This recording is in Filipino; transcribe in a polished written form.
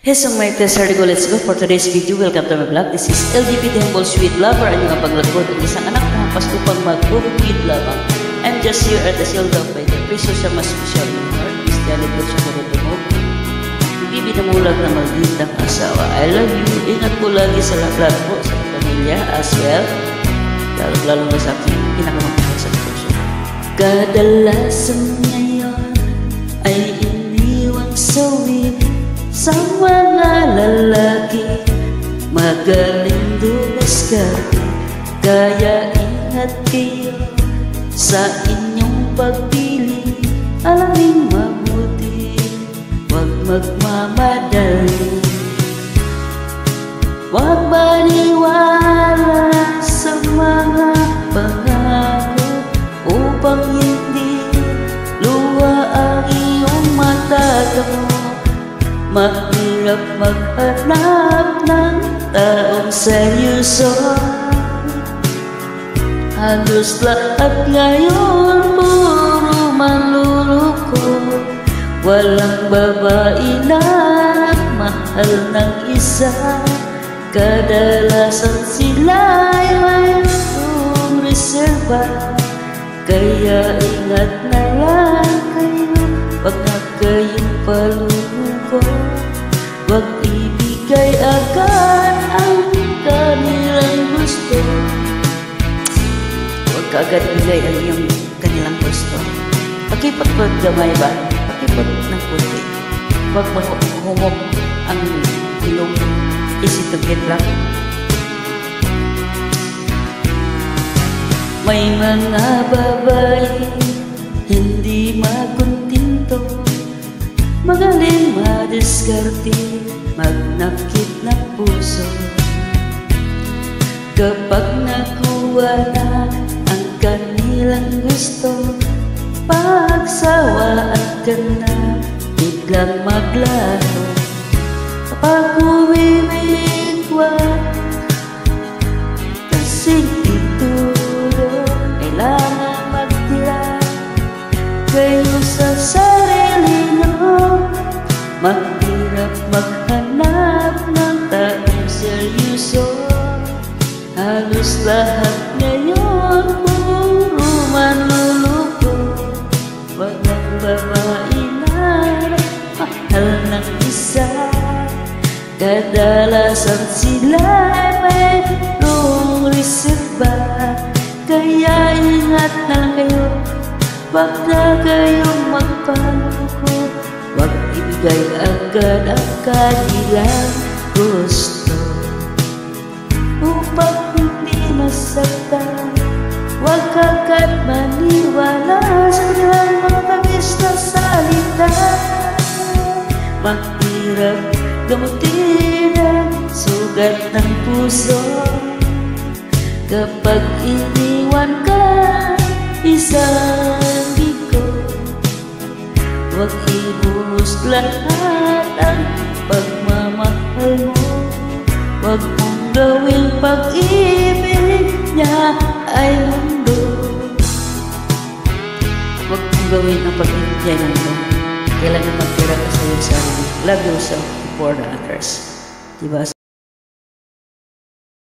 Hey, so my Tesardigo, let's go for today's video. Welcome to my vlog. This is LGBT Humble Sweet Lover. Ang iyong paglagod ng isang anak na hampas upang mag-bukid lamang. I'm just here at the shield of by the preso siya mas special in heart. Christianity siya ko rin mo. Hindi binamulag na malditang asawa. I love you. Ingat ko lagi sa lahat po sa pamilya as well. Lalo na sa aking pinakamagpapal sa puso. Kadalasan ngayon ay iniwang sawi sa mga lalaki, magaling dumiskarte, kaya ingat kayo sa inyong pagpili. Alamin mabuti, huwag magmamadali, huwag maniwala sa mga pangako upang hindi luha ang iyong matatamo. Mahirap maghanap ng taong seryoso. Halos lahat ngayon puro manluloko. Walang babae na mahal ng isa. Kadalasan sila'y mayroong reserva. Kaya ingat na lang kayo, wag na kayong paluluko. Huwag ibigay agad ang kanilang gusto. Huwag ka agad ibigay ang iyong kanilang gusto. Pakipot-pot gamay ba? Pakipot ng puti. Huwag mahumok ang ilong. Easy to get lang. May mga babae hindi maguntinto, magaling madiskarte, magnakit ng puso. Kapag nakuha na ang kanilang gusto, pagsawaan ka na, biglang maglaho. Kapag umimigwat, kasing ituro, kailangan magtira kayo sa sarili nyo. Mahirap maghanap ng taong seryoso. Halos lahat ngayon puro manluloko. Walang babae na mahal ng isa. Kadalasan sila'y mayroong reserva. Kaya ingat na lang kayo, wag na kayong magpaluko. Wag ibigay agad ang kanilang gusto. Upang hindi masaktan, wag agad maniwala sa kanilang mga kabis na salita. Mahirap gamutin ang sugat ng puso. Kapag iniwan ka isang linggo, huwag ibuhos lahat ang pagmamahal mo. Huwag mong gawing pag-ibig niya ay mundo. Huwag mong gawin ang pag-ibig niya ay mundo. Kailangan magtira ka sa iyong sarili. Love yourself before the others. Diba?